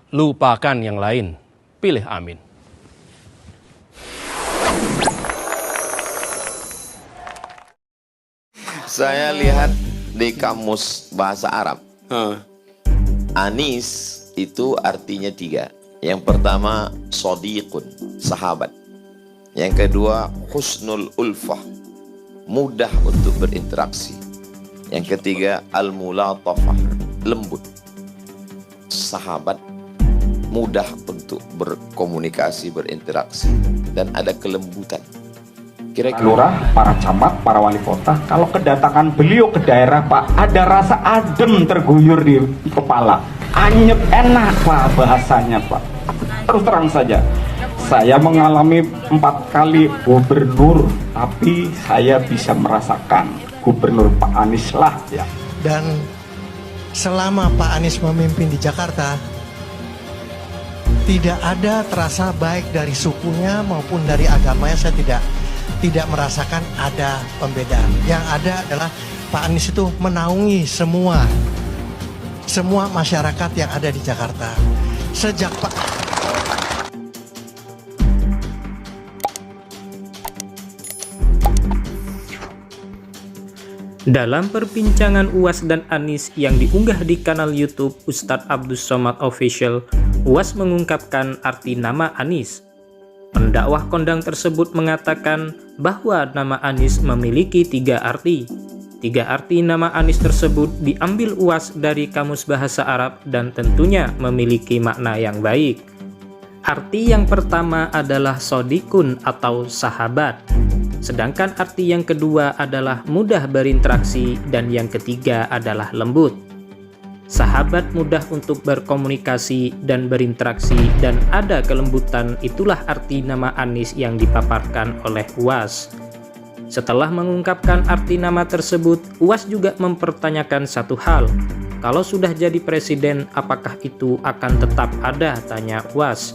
Lupakan yang lain, pilih Amin. Saya lihat di kamus bahasa Arab, Anis itu artinya 3. Yang pertama, sodiqun, sahabat. Yang kedua, husnul ulfah, mudah untuk berinteraksi. Yang ketiga, al-mulatafah, lembut. Sahabat, mudah untuk berkomunikasi, berinteraksi, dan ada kelembutan. Kira-kira lurah, para camat, para wali kota, kalau kedatangan beliau ke daerah, Pak, ada rasa adem terguyur di kepala. Anyep, enak, Pak, bahasanya, Pak. Terus terang saja, saya mengalami 4 kali gubernur, tapi saya bisa merasakan gubernur Pak Anies lah, ya. Dan selama Pak Anies memimpin di Jakarta, tidak ada terasa baik dari sukunya maupun dari agamanya. Saya tidak merasakan ada pembedaan. Yang ada adalah Pak Anies itu menaungi semua masyarakat yang ada di Jakarta. Sejak Pak Dalam perbincangan UAS dan Anies yang diunggah di kanal YouTube Ustadz Abdus Somad Official, UAS mengungkapkan arti nama Anies. Pendakwah kondang tersebut mengatakan bahwa nama Anies memiliki 3 arti. 3 arti nama Anies tersebut diambil UAS dari Kamus Bahasa Arab dan tentunya memiliki makna yang baik. Arti yang pertama adalah sodikun atau sahabat. Sedangkan arti yang kedua adalah mudah berinteraksi dan yang ketiga adalah lembut. Sahabat mudah untuk berkomunikasi dan berinteraksi dan ada kelembutan, itulah arti nama Anies yang dipaparkan oleh UAS. Setelah mengungkapkan arti nama tersebut, UAS juga mempertanyakan satu hal. Kalau sudah jadi presiden, apakah itu akan tetap ada? Tanya UAS.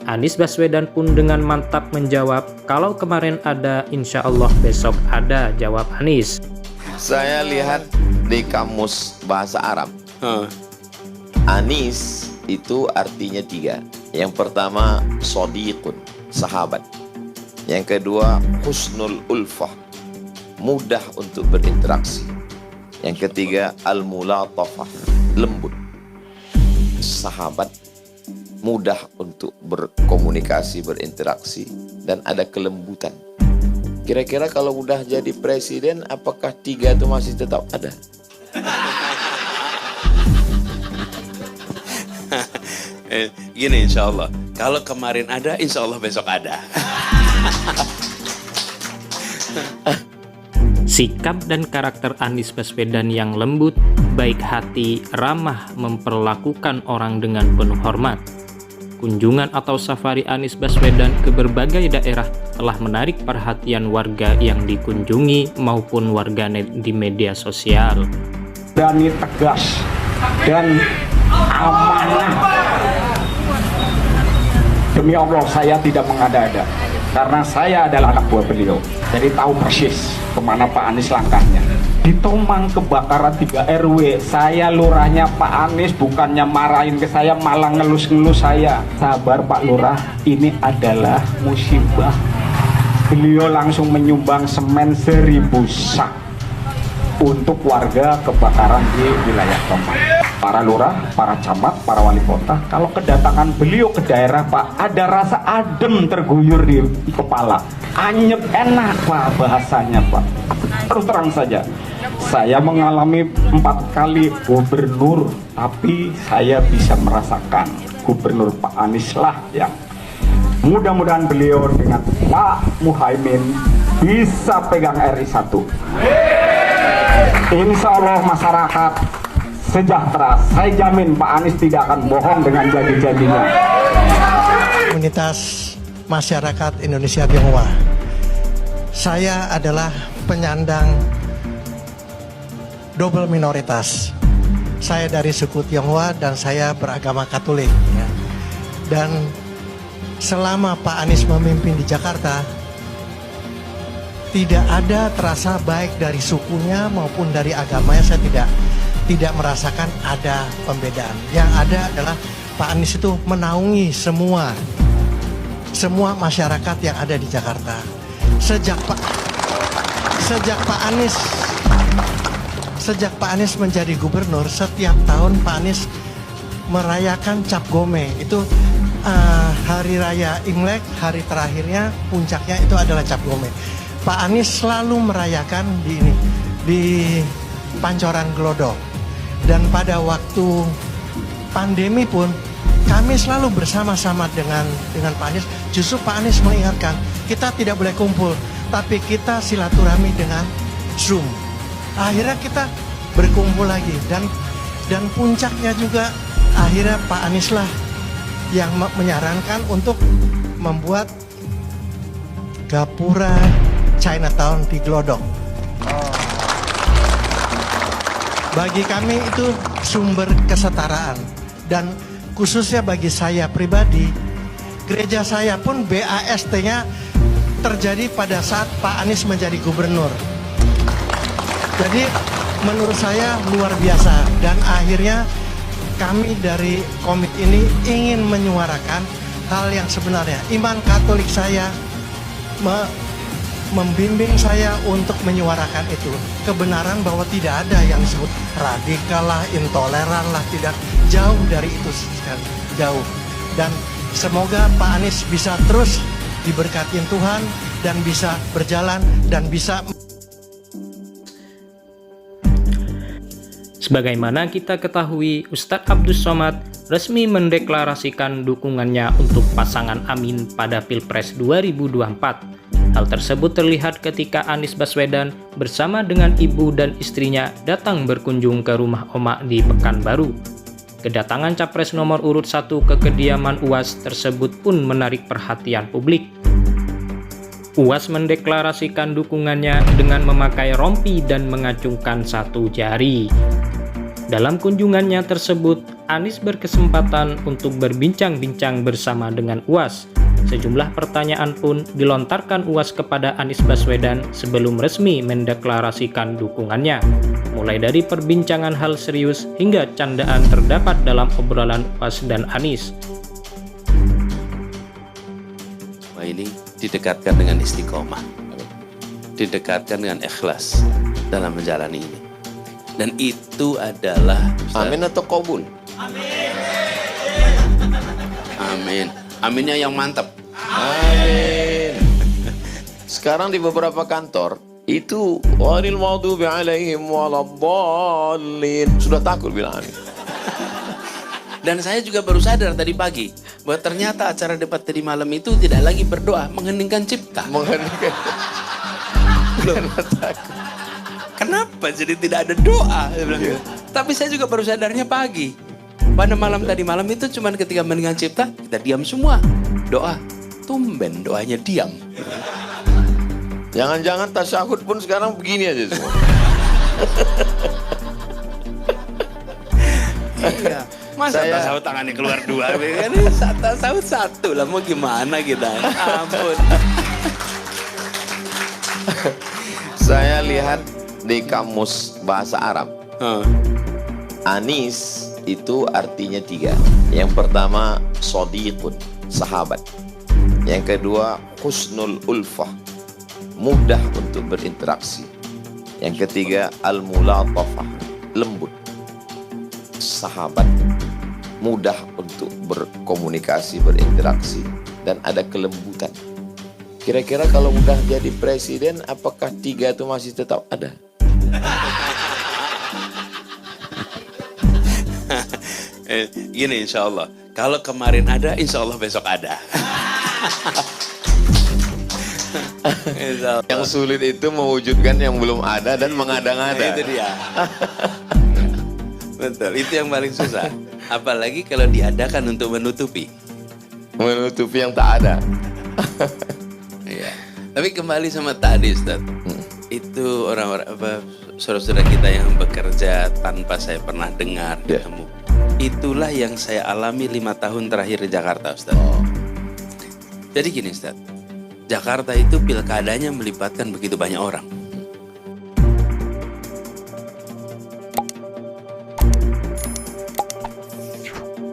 Anies Baswedan pun dengan mantap menjawab, kalau kemarin ada, insya Allah besok ada, jawab Anies. saya lihat di kamus bahasa Arab, Anis itu artinya 3. Yang pertama, sodiqun, sahabat. Yang kedua, husnul ulfah, mudah untuk berinteraksi. Yang ketiga, al-mulatafah, lembut. Sahabat, mudah untuk berkomunikasi, berinteraksi, dan ada kelembutan. Kira-kira kalau udah jadi presiden, apakah 3 itu masih tetap ada? Gini, insya Allah, kalau kemarin ada, insya Allah besok ada. Sikap dan karakter Anies Baswedan yang lembut, baik hati, ramah, memperlakukan orang dengan penuh hormat. Kunjungan atau safari Anies Baswedan ke berbagai daerah telah menarik perhatian warga yang dikunjungi maupun warganet di media sosial. Berani, tegas, dan amanah. Demi Allah, saya tidak mengada-ada. Karena saya adalah anak buah beliau. Jadi tahu persis kemana Pak Anies langkahnya. Di Tomang kebakaran 3 RW, saya lurahnya Pak Anies bukannya marahin ke saya, malah ngelus-ngelus saya. Sabar Pak Lurah, ini adalah musibah. Beliau langsung menyumbang semen 1000 sak untuk warga kebakaran di wilayah Tomang. Para lurah, para camat, para wali kota, kalau kedatangan beliau ke daerah, Pak, ada rasa adem terguyur di kepala. Anyep, enak, Pak, bahasanya, Pak. Terus terang saja, saya mengalami 4 kali gubernur, tapi saya bisa merasakan gubernur Pak Anies lah yang mudah-mudahan beliau dengan Pak Muhaimin bisa pegang RI 1. Insya Allah masyarakat sejahtera. Saya jamin Pak Anies tidak akan bohong dengan janji-janjinya. Komunitas masyarakat Indonesia Tionghoa, saya adalah penyandang double minoritas. Saya dari suku Tionghoa dan saya beragama Katolik, ya. Dan selama Pak Anies memimpin di Jakarta, tidak ada terasa baik dari sukunya maupun dari agamanya. Saya tidak merasakan ada pembedaan. Yang ada adalah Pak Anies itu menaungi semua masyarakat yang ada di Jakarta. Sejak Pak Anies menjadi gubernur, setiap tahun Pak Anies merayakan Cap Gome. Itu hari raya Imlek, hari terakhirnya, puncaknya itu adalah Cap Gome. Pak Anies selalu merayakan di Pancoran Glodok. Dan pada waktu pandemi pun kami selalu bersama-sama dengan Pak Anies. Justru Pak Anies mengingatkan, kita tidak boleh kumpul, tapi kita silaturahmi dengan Zoom. Akhirnya kita berkumpul lagi, dan puncaknya juga akhirnya Pak Anies lah yang menyarankan untuk membuat Gapura Chinatown di Glodok. Bagi kami itu sumber kesetaraan, dan khususnya bagi saya pribadi, gereja saya pun BAST-nya terjadi pada saat Pak Anies menjadi gubernur. Jadi menurut saya luar biasa, dan akhirnya kami dari komit ini ingin menyuarakan hal yang sebenarnya. Iman Katolik saya membimbing saya untuk menyuarakan itu, kebenaran bahwa tidak ada yang disebut radikal lah, intoleran lah, tidak, jauh dari itu sekali, jauh. Dan semoga Pak Anies bisa terus diberkatin Tuhan dan bisa berjalan dan bisa. Sebagaimana kita ketahui, Ustadz Abdus Somad resmi mendeklarasikan dukungannya untuk pasangan Amin pada Pilpres 2024. Hal tersebut terlihat ketika Anies Baswedan bersama dengan ibu dan istrinya datang berkunjung ke rumah Oma di Pekanbaru. Kedatangan capres nomor urut 1 ke kediaman UAS tersebut pun menarik perhatian publik. UAS mendeklarasikan dukungannya dengan memakai rompi dan mengacungkan satu jari. Dalam kunjungannya tersebut, Anies berkesempatan untuk berbincang-bincang bersama dengan UAS. Sejumlah pertanyaan pun dilontarkan UAS kepada Anies Baswedan sebelum resmi mendeklarasikan dukungannya. Mulai dari perbincangan hal serius hingga candaan terdapat dalam obrolan UAS dan Anies. Wah, ini didekatkan dengan istiqomah, didekatkan dengan ikhlas dalam menjalani ini. Dan itu adalah Amin atau kabul? Amin. Aminnya yang mantap. Amin. Sekarang di beberapa kantor itu walil maghdubi alaihim waladdallin, sudah takut bilang amin. Dan saya juga baru sadar tadi pagi bahwa ternyata acara debat tadi malam itu tidak lagi berdoa, mengheningkan cipta. Mengheningkan. Kenapa jadi tidak ada doa? Tapi saya juga baru sadarnya pagi. Pada malam tadi malam itu cuma ketika mendengar cipta, kita diam semua. Doa, tumben doanya diam. Jangan-jangan tasyahud pun sekarang begini aja semua. Iya. Masa tasyahud tangannya keluar dua? Tasyahud satu lah, mau gimana kita? Ampun. Saya lihat di kamus bahasa Arab, Anis itu artinya 3. Yang pertama sadiqun, sahabat. Yang kedua husnul ulfah, mudah untuk berinteraksi. Yang ketiga al-mulatafah, lembut. Sahabat, mudah untuk berkomunikasi, berinteraksi, dan ada kelembutan. Kira-kira kalau udah jadi presiden, apakah 3 itu masih tetap ada? Gini, insya Allah. Kalau kemarin ada, insya Allah besok ada. Yang sulit itu mewujudkan yang belum ada dan mengada-ngada. Itu dia. Betul, itu yang paling susah. Apalagi kalau diadakan untuk menutupi. Menutupi yang tak ada. Iya. Tapi kembali sama tadi, Ustaz. Itu orang-orang saudara-saudara kita yang bekerja tanpa saya pernah dengar, ketemu. Itulah yang saya alami 5 tahun terakhir di Jakarta, Ustaz. Jadi gini, Ustaz. Jakarta itu pilkadanya melibatkan begitu banyak orang.